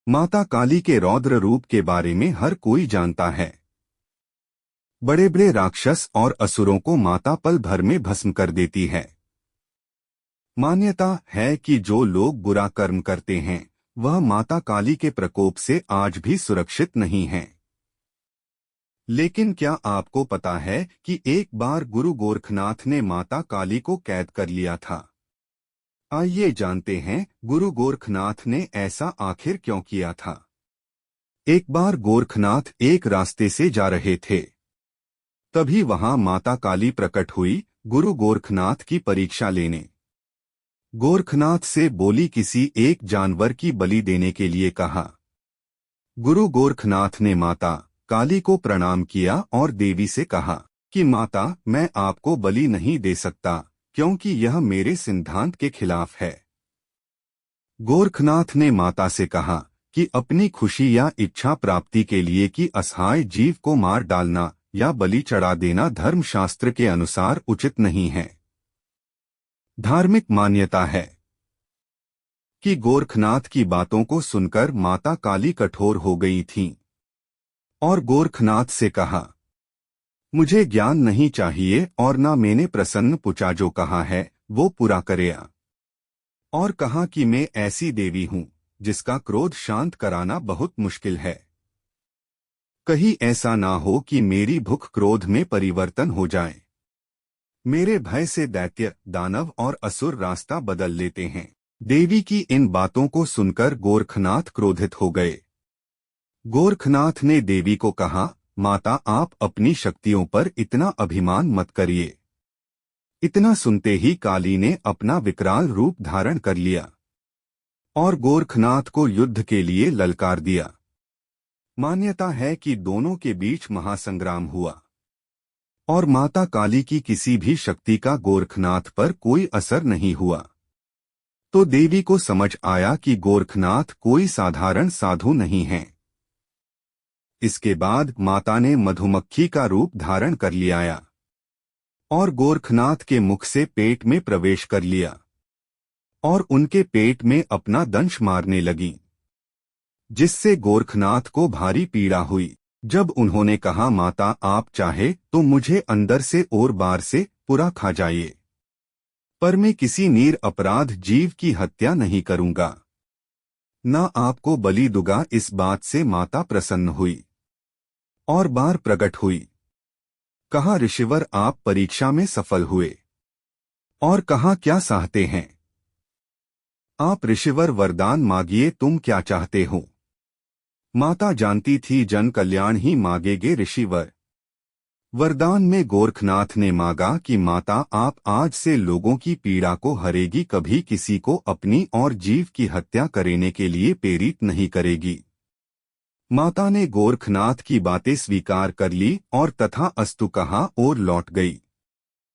माता काली के रौद्र रूप के बारे में हर कोई जानता है। बड़े बड़े राक्षस और असुरों को माता पल भर में भस्म कर देती है। मान्यता है कि जो लोग बुरा कर्म करते हैं वह माता काली के प्रकोप से आज भी सुरक्षित नहीं हैं। लेकिन क्या आपको पता है कि एक बार गुरु गोरखनाथ ने माता काली को कैद कर लिया था? आइए जानते हैं गुरु गोरखनाथ ने ऐसा आखिर क्यों किया था। एक बार गोरखनाथ एक रास्ते से जा रहे थे। तभी वहां माता काली प्रकट हुई गुरु गोरखनाथ की परीक्षा लेने। गोरखनाथ से बोली किसी एक जानवर की बलि देने के लिए कहा। गुरु गोरखनाथ ने माता काली को प्रणाम किया और देवी से कहा कि माता, मैं आपको बलि नहीं दे सकता क्योंकि यह मेरे सिद्धांत के खिलाफ है। गोरखनाथ ने माता से कहा कि अपनी खुशी या इच्छा प्राप्ति के लिए कि असहाय जीव को मार डालना या बलि चढ़ा देना धर्मशास्त्र के अनुसार उचित नहीं है। धार्मिक मान्यता है कि गोरखनाथ की बातों को सुनकर माता काली कठोर हो गई थीं और गोरखनाथ से कहा, मुझे ज्ञान नहीं चाहिए और न मैंने प्रसन्न पुचा जो कहा है वो पूरा करेया। और कहा कि मैं ऐसी देवी हूँ जिसका क्रोध शांत कराना बहुत मुश्किल है। कहीं ऐसा ना हो कि मेरी भूख क्रोध में परिवर्तन हो जाए। मेरे भय से दैत्य, दानव और असुर रास्ता बदल लेते हैं। देवी की इन बातों को सुनकर गोरखनाथ क्रोधित हो गए। गोरखनाथ ने देवी को कहा, माता, आप अपनी शक्तियों पर इतना अभिमान मत करिए। इतना सुनते ही काली ने अपना विकराल रूप धारण कर लिया और गोरखनाथ को युद्ध के लिए ललकार दिया। मान्यता है कि दोनों के बीच महासंग्राम हुआ और माता काली की किसी भी शक्ति का गोरखनाथ पर कोई असर नहीं हुआ। तो देवी को समझ आया कि गोरखनाथ कोई साधारण साधु नहीं है। इसके बाद माता ने मधुमक्खी का रूप धारण कर लिया और गोरखनाथ के मुख से पेट में प्रवेश कर लिया और उनके पेट में अपना दंश मारने लगी, जिससे गोरखनाथ को भारी पीड़ा हुई। जब उन्होंने कहा, माता, आप चाहे तो मुझे अंदर से और बाहर से पूरा खा जाइए, पर मैं किसी नीर अपराध जीव की हत्या नहीं करूंगा, न आपको बलि दूंगा। इस बात से माता प्रसन्न हुई और बार प्रकट हुई। कहा, ऋषिवर, आप परीक्षा में सफल हुए। और कहा, क्या चाहते हैं आप? ऋषिवर, वरदान मांगिए, तुम क्या चाहते हो? माता जानती थी जन कल्याण ही मांगेगे ऋषिवर। वरदान में गोरखनाथ ने मांगा कि माता, आप आज से लोगों की पीड़ा को हरेगी, कभी किसी को अपनी और जीव की हत्या करने के लिए प्रेरित नहीं करेगी। माता ने गोरखनाथ की बातें स्वीकार कर ली और तथा अस्तु कहा और लौट गई।